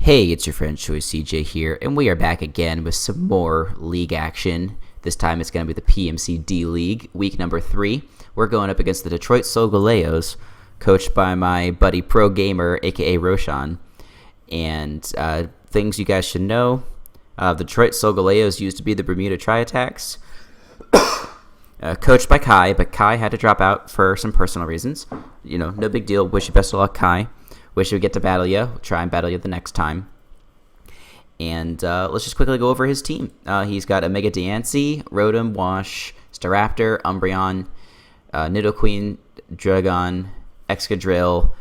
Hey, it's your friend Choice CJ here, and we are back again with some more league action. This time it's going to be the PMC D League, week number 3. We're going up against the Detroit Solgaleos, coached by my buddy Pro Gamer, aka Roshan. And things you guys should know: the Detroit Solgaleos used to be the Bermuda Tri-Attacks, coached by Kai, but Kai had to drop out for some personal reasons. You know, no big deal. Wish you best of luck, Kai. Wish we get to battle you. We'll try and battle you the next time. And let's just quickly go over his team. He's got Omega Diancie, Rotom, Wash, Staraptor, Umbreon, Nidoqueen, Dragon, Excadrill,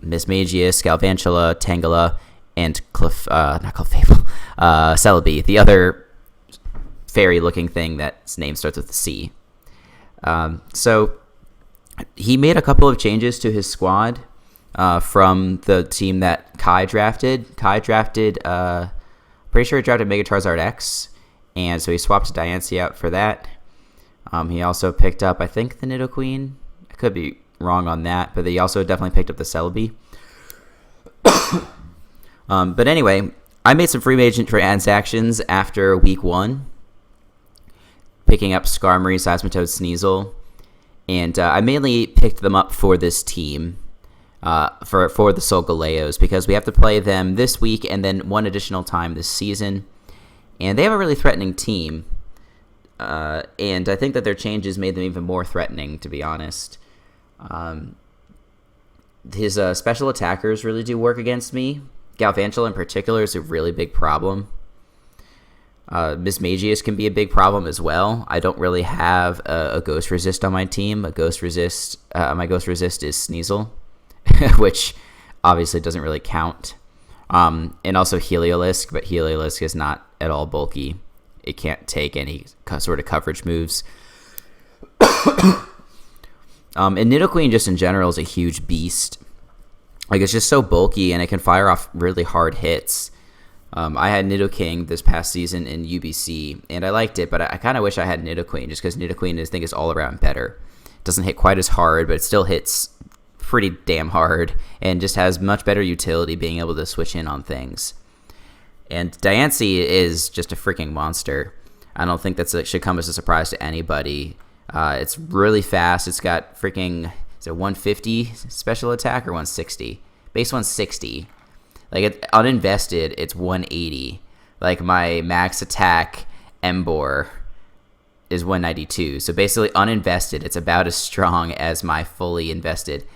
Mismagius, Galvantula, Tangela, and Celebi, the other fairy-looking thing that's name starts with a C. So he made a couple of changes to his squad. From the team that Kai drafted. Kai drafted, pretty sure he drafted Mega Charizard X, and so he swapped Diancie out for that. He also picked up, I think, the Nidoqueen. I could be wrong on that, but he also definitely picked up the Celebi. But anyway, I made some free agent transactions after week 1, picking up Skarmory, Seismitoad, Sneasel, and I mainly picked them up for this team. For the Solgaleos, because we have to play them this week and then one additional time this season, and they have a really threatening team, and I think that their changes made them even more threatening, to be honest. His special attackers really do work against me. Galvantula in particular is a really big problem. Mismagius can be a big problem as well. I don't really have a Ghost Resist on my team. My Ghost Resist is Sneasel, which obviously doesn't really count. And also Heliolisk, but Heliolisk is not at all bulky. It can't take any sort of coverage moves. And Nidoqueen just in general is a huge beast. Like, it's just so bulky, and it can fire off really hard hits. I had Nidoking this past season in UBC, and I liked it, but I kind of wish I had Nidoqueen, just because Nidoqueen I think is all around better. It doesn't hit quite as hard, but it still hits pretty damn hard, and just has much better utility being able to switch in on things. And Diancie is just a freaking monster. I don't think that should come as a surprise to anybody. It's really fast. It's got freaking, is it 150 special attack or 160? Base 160. Like, uninvested, it's 180. Like, my max attack Emboar is 192. So basically, uninvested, it's about as strong as my fully invested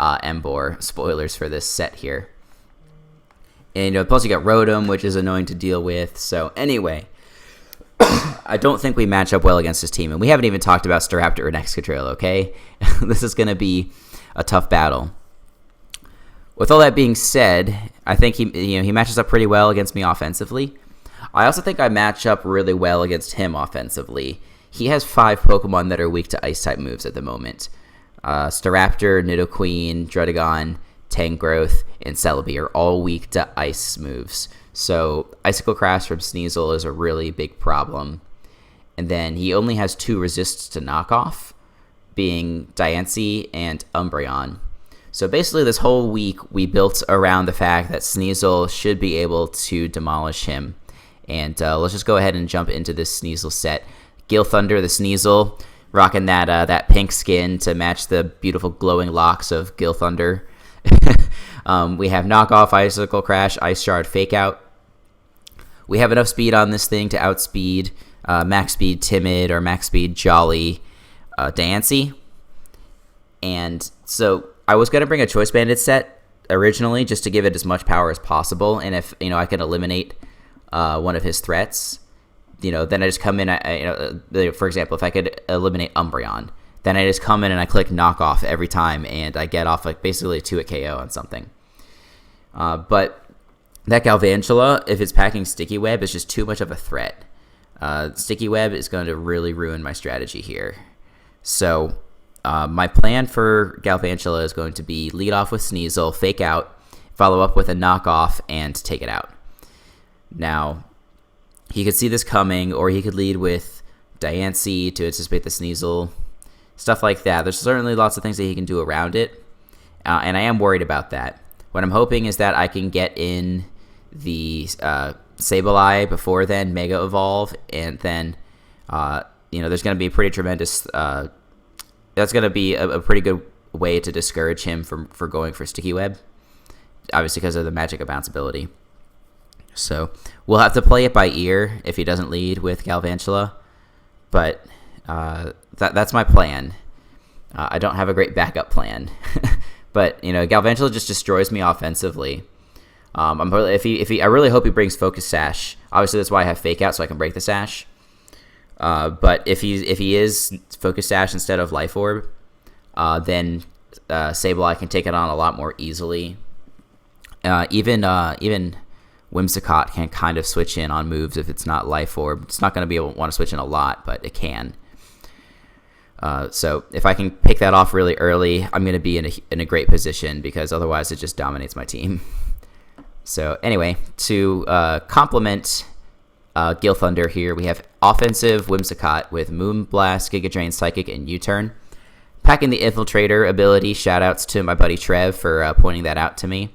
Emboar. Spoilers for this set here. And plus you got Rotom, which is annoying to deal with. So anyway, I don't think we match up well against this team, and we haven't even talked about Staraptor and Excadrill, okay? This is going to be a tough battle. With all that being said, I think he matches up pretty well against me offensively. I also think I match up really well against him offensively. He has 5 Pokemon that are weak to Ice-type moves at the moment. Staraptor, Nidoqueen, Druddigon, Tangrowth, and Celebi are all weak to ice moves. So Icicle Crash from Sneasel is a really big problem. And then he only has 2 resists to knock off, being Diancie and Umbreon. So basically this whole week we built around the fact that Sneasel should be able to demolish him. And let's just go ahead and jump into this Sneasel set. Gil Thunder, the Sneasel, rocking that pink skin to match the beautiful glowing locks of Gil Thunder. We have Knockoff, Icicle Crash, Ice Shard, Fake Out. We have enough speed on this thing to outspeed Max Speed Timid or Max Speed Jolly Diancie. And so I was going to bring a Choice Bandit set originally just to give it as much power as possible. And if I can eliminate one of his threats, then I just come in, for example, if I could eliminate Umbreon, then I just come in and I click Knockoff every time, and I get off like basically a 2-hit KO on something. But that Galvantula, if it's packing Sticky Web, is just too much of a threat. Sticky Web is going to really ruin my strategy here. So my plan for Galvantula is going to be lead off with Sneasel, Fake Out, follow up with a Knockoff, and take it out. Now, he could see this coming, or he could lead with Diancie to anticipate the Sneasel, stuff like that. There's certainly lots of things that he can do around it, and I am worried about that. What I'm hoping is that I can get in the Sableye before then, Mega Evolve, and then there's going to be a pretty tremendous. That's going to be a pretty good way to discourage him for going for Sticky Web, obviously because of the Magic of Bounce ability. So we'll have to play it by ear if he doesn't lead with Galvantula, but that's my plan. I don't have a great backup plan, but Galvantula just destroys me offensively. I really hope he brings Focus Sash. Obviously, that's why I have Fake Out so I can break the Sash. But if he is Focus Sash instead of Life Orb, then Sableye can take it on a lot more easily. Even Whimsicott can kind of switch in on moves if it's not Life Orb. It's not going to be able to want to switch in a lot, but it can. So if I can pick that off really early, I'm going to be in a great position because otherwise it just dominates my team. So anyway, to complement Gil Thunder here, we have offensive Whimsicott with Moonblast, Giga Drain, Psychic, and U-Turn. Packing the Infiltrator ability, shoutouts to my buddy Trev for pointing that out to me.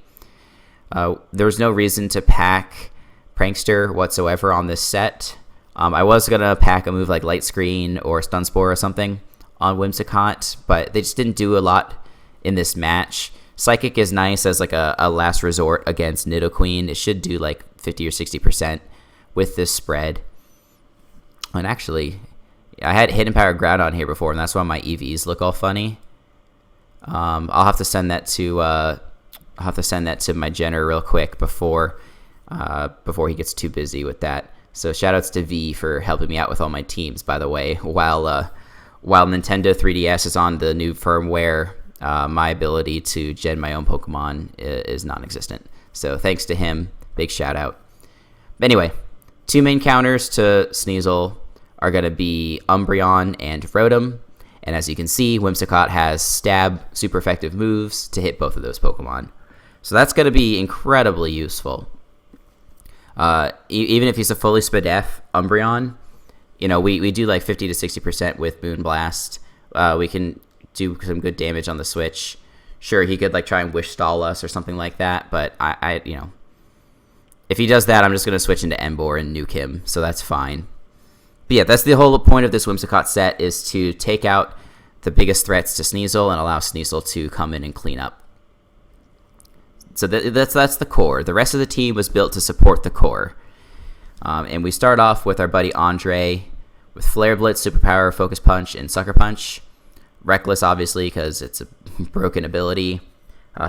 There was no reason to pack Prankster whatsoever on this set. I was going to pack a move like Light Screen or Stun Spore or something on Whimsicott, but they just didn't do a lot in this match. Psychic is nice as like a last resort against Nidoqueen. It should do like 50 or 60% with this spread. And actually, I had Hidden Power Groudon here before, and that's why my EVs look all funny. I'll have to send that to my Jenner real quick before he gets too busy with that. So shoutouts to V for helping me out with all my teams, by the way. While Nintendo 3DS is on the new firmware, my ability to gen my own Pokemon is non-existent. So thanks to him, big shout out. Anyway, two main counters to Sneasel are going to be Umbreon and Rotom. And as you can see, Whimsicott has stab, super effective moves to hit both of those Pokemon. So that's going to be incredibly useful. Even if he's a fully Spadef Umbreon, we do like 50 to 60% with Moonblast. We can do some good damage on the switch. Sure, he could like try and Wish Stall us or something like that, but I if he does that, I'm just going to switch into Emboar and nuke him, so that's fine. But yeah, that's the whole point of this Whimsicott set, is to take out the biggest threats to Sneasel and allow Sneasel to come in and clean up. So that's the core. The rest of the team was built to support the core. And we start off with our buddy Andre with Flare Blitz, Superpower, Focus Punch, and Sucker Punch. Reckless, obviously, because it's a broken ability.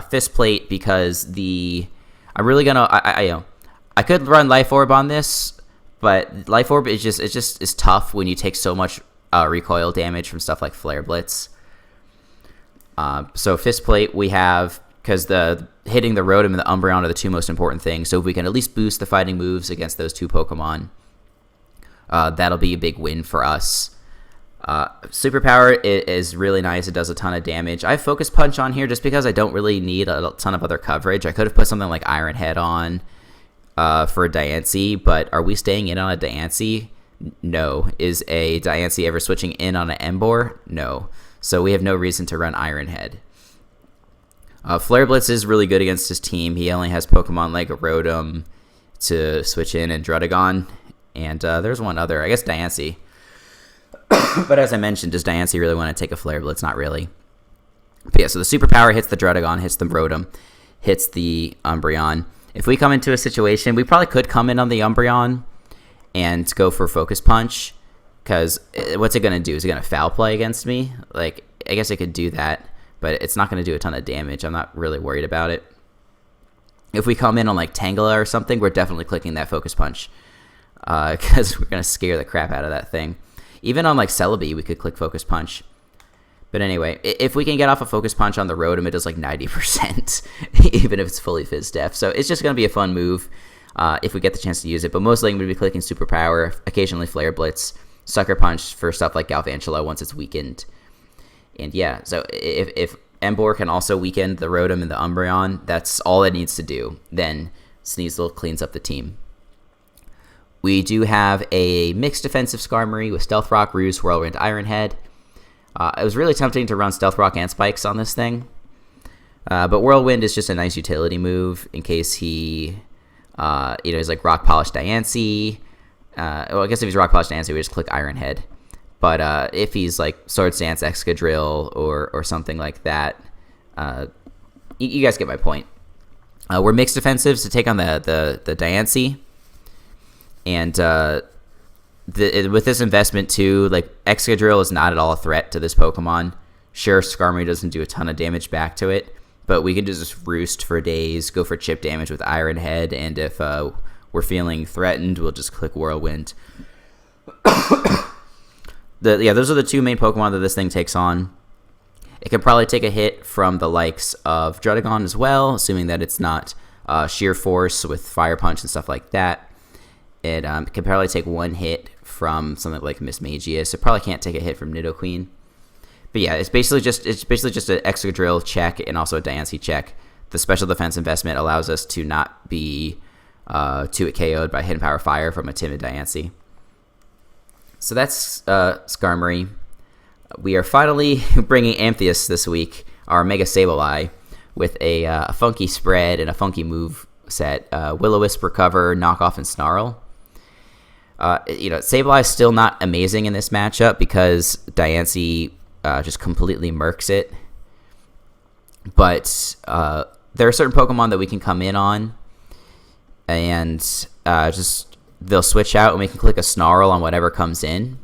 Fist Plate, because I'm really gonna. I could run Life Orb on this, but Life Orb is tough when you take so much recoil damage from stuff like Flare Blitz. So Fist Plate we have, because hitting the Rotom and the Umbreon are the two most important things. So if we can at least boost the fighting moves against those two Pokemon, that'll be a big win for us. Superpower is really nice. It does a ton of damage. I have Focus Punch on here just because I don't really need a ton of other coverage. I could have put something like Iron Head on for a Diancie, but are we staying in on a Diancie? No. Is a Diancie ever switching in on an Emboar? No. So we have no reason to run Iron Head. Flare Blitz is really good against his team. He only has Pokemon like Rotom to switch in and Druddigon. And there's one other, I guess Diancie. But as I mentioned, does Diancie really want to take a Flare Blitz? Not really. But yeah, so the Superpower hits the Druddigon, hits the Rotom, hits the Umbreon. If we come into a situation, we probably could come in on the Umbreon and go for Focus Punch. Because what's it going to do? Is it going to foul play against me? Like, I guess I could do that, but it's not going to do a ton of damage. I'm not really worried about it. If we come in on like Tangela or something, we're definitely clicking that Focus Punch. Because we're going to scare the crap out of that thing. Even on like Celebi, we could click Focus Punch. But anyway, if we can get off a Focus Punch on the Rotom, it does like 90%, even if it's fully Fizz Def. So it's just going to be a fun move if we get the chance to use it. But mostly I'm going to be clicking Superpower, occasionally Flare Blitz, Sucker Punch for stuff like Galvantula once it's weakened. And yeah, so if Emboar can also weaken the Rotom and the Umbreon, that's all it needs to do. Then Sneasel cleans up the team. We do have a mixed defensive Skarmory with Stealth Rock, Ruse, Whirlwind, Iron Head. It was really tempting to run Stealth Rock and Spikes on this thing. But Whirlwind is just a nice utility move in case he He's like Rock Polish Diancie. I guess if he's Rock Polish Diancie, we just click Iron Head. But if he's like Swords Dance Excadrill or something like that, you guys get my point. We're mixed defensives to take on the Diancie. And with this investment too, like Excadrill is not at all a threat to this Pokemon. Sure, Skarmory doesn't do a ton of damage back to it, but we can just roost for days, go for chip damage with Iron Head, and if we're feeling threatened, we'll just click Whirlwind. Those are the two main Pokemon that this thing takes on. It can probably take a hit from the likes of Druddigon as well, assuming that it's not Sheer Force with Fire Punch and stuff like that. It can probably take one hit from something like Mismagius. It probably can't take a hit from Nidoqueen. But yeah, it's basically just an Excadrill check and also a Diancie check. The special defense investment allows us to not be 2-hit KO'd by Hidden Power Fire from a timid Diancie. So that's Skarmory. We are finally bringing Amphius this week, our Mega Sableye, with a funky spread and a funky move set. Will-O-Wisp, Recover, Knockoff, and Snarl. Sableye is still not amazing in this matchup because Diancie just completely murks it. But there are certain Pokemon that we can come in on, and they'll switch out, and we can click a Snarl on whatever comes in.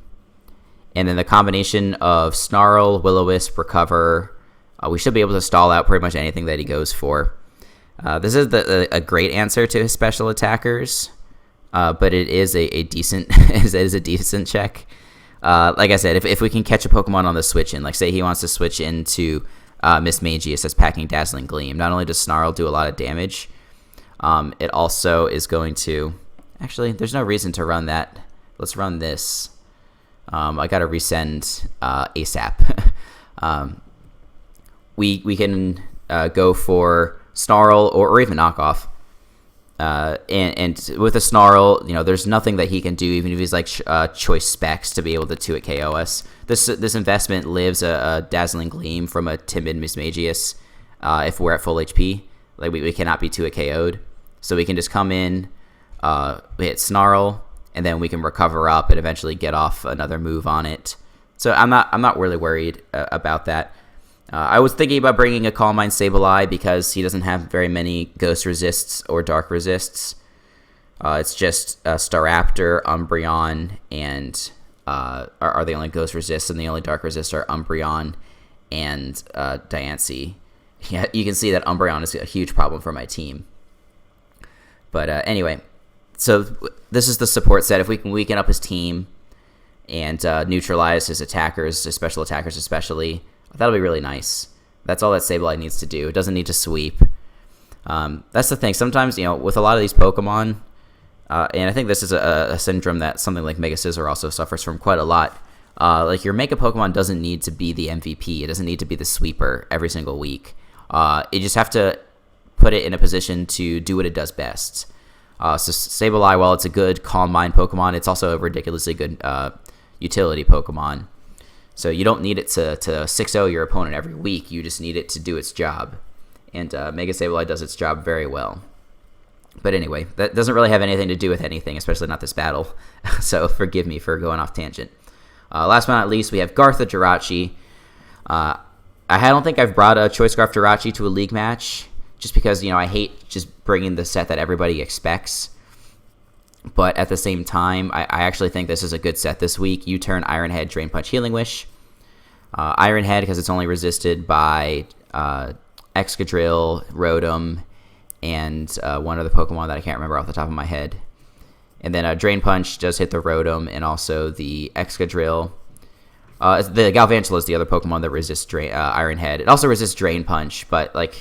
And then the combination of Snarl, Will-O-Wisp, Recover, we should be able to stall out pretty much anything that he goes for. This is a great answer to his special attackers, but it is a decent check. Like I said, if we can catch a Pokemon on the switch in, like say he wants to switch into Mismagius that's packing Dazzling Gleam, not only does Snarl do a lot of damage, it also is going to... Actually, there's no reason to run that. Let's run this. I got to resend ASAP. We can go for Snarl or even Knockoff. And with a Snarl, there's nothing that he can do, even if he's like Choice Specs, to be able to 2-hit KO us. This investment lives a Dazzling Gleam from a timid Mismagius if we're at full HP. Like we cannot be 2-hit KO'd. So we can just come in, we hit Snarl, and then we can recover up and eventually get off another move on it. So I'm not really worried about that. I was thinking about bringing a Calm Mind Sableye because he doesn't have very many Ghost Resists or Dark Resists. It's just Staraptor, Umbreon, and are the only Ghost Resists, and the only Dark Resists are Umbreon and Diancie. Yeah, you can see that Umbreon is a huge problem for my team. But anyway, so this is the support set. If we can weaken up his team and neutralize his attackers, his special attackers especially, that'll be really nice. That's all that Sableye needs to do. It doesn't need to sweep. That's the thing. Sometimes, with a lot of these Pokemon, and I think this is a syndrome that something like Mega Scizor also suffers from quite a lot. Like your Mega Pokemon doesn't need to be the MVP. It doesn't need to be the sweeper every single week. You just have to put it in a position to do what it does best. So Sableye, while it's a good Calm Mind Pokemon, it's also a ridiculously good utility Pokemon. So you don't need it to 6-0 your opponent every week. You just need it to do its job. And Mega Sableye does its job very well. But anyway, that doesn't really have anything to do with anything, especially not this battle. So forgive me for going off tangent. Last but not least, we have Garth Jirachi. I don't think I've brought a Choice Scarf Jirachi to a league match, just because, I hate just bringing the set that everybody expects. But at the same time, I actually think this is a good set this week. U-Turn, Iron Head, Drain Punch, Healing Wish. Iron Head, because it's only resisted by Excadrill, Rotom, and one other Pokemon that I can't remember off the top of my head. And then Drain Punch does hit the Rotom and also the Excadrill. The Galvantula is the other Pokemon that resists Iron Head. It also resists Drain Punch, but, I'm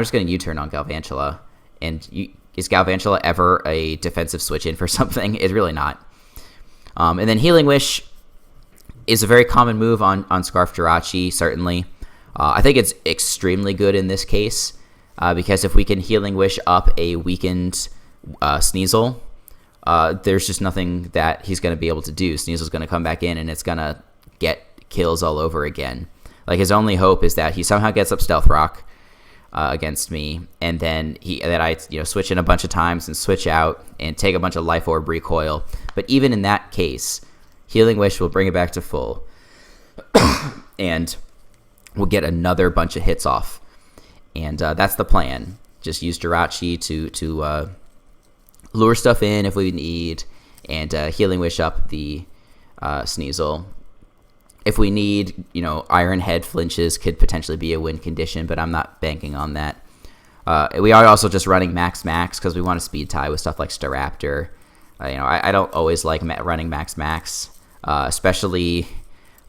just going to U-turn on Galvantula. And is Galvantula ever a defensive switch-in for something? It's really not. And then Healing Wish is a very common move on Scarf Jirachi, certainly. I think it's extremely good in this case, because if we can Healing Wish up a weakened Sneasel, there's just nothing that he's going to be able to do. Sneasel's going to come back in, and it's going to get kills all over again. Like, his only hope is that he somehow gets up Stealth Rock, against me, and then I switch in a bunch of times and switch out and take a bunch of life orb recoil. But even in that case, Healing Wish will bring it back to full, and we'll get another bunch of hits off. And that's the plan. Just use Jirachi to lure stuff in if we need, and Healing Wish up the Sneasel. If we need, Iron Head flinches could potentially be a win condition, but I'm not banking on that. We are also just running max because we want to speed tie with stuff like Staraptor. I don't always like running max, especially.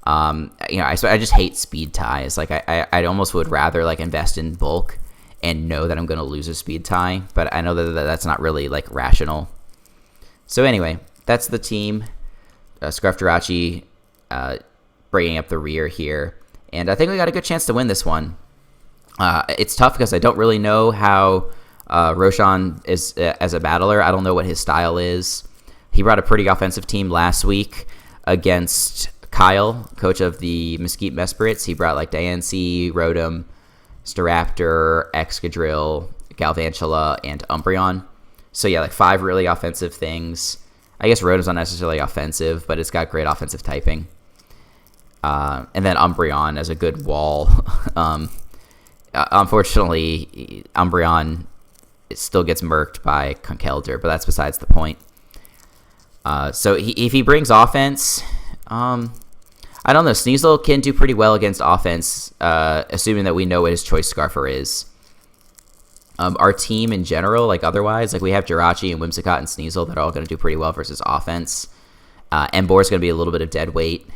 I just hate speed ties. Like I almost would rather like invest in bulk and know that I'm going to lose a speed tie, but I know that that's not really like rational. So anyway, that's the team. Scruff Jirachi bringing up the rear here, and I think we got a good chance to win this one. It's tough because I don't really know how Roshan is as a battler. I don't know what his style is. He brought a pretty offensive team last week against Kyle, coach of the Mesquite Mesperates. He brought like Diancie, Rotom, Staraptor, Excadrill, Galvantula, and Umbreon. So yeah, like 5 really offensive things. I guess Rotom's not necessarily offensive, but it's got great offensive typing. And then Umbreon as a good wall. Unfortunately, Umbreon still gets murked by Conkeldurr, but that's besides the point. So if he brings offense, I don't know. Sneasel can do pretty well against offense, assuming that we know what his Choice Scarfer is. Our team in general, like otherwise, like we have Jirachi and Whimsicott and Sneasel that are all going to do pretty well versus offense. Emboar is going to be a little bit of dead weight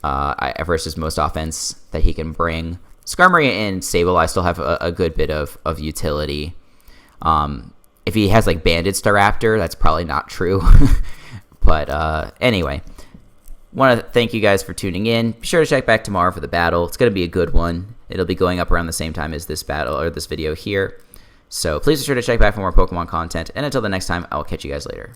versus most offense that he can bring. Skarmory and Sableye still have a good bit of utility. If he has like Banded Staraptor, that's probably not true. But anyway, want to thank you guys for tuning in. Be sure to check back tomorrow for the battle. It's going to be a good one. It'll be going up around the same time as this battle or this video here. So please be sure to check back for more Pokemon content. And until the next time, I'll catch you guys later.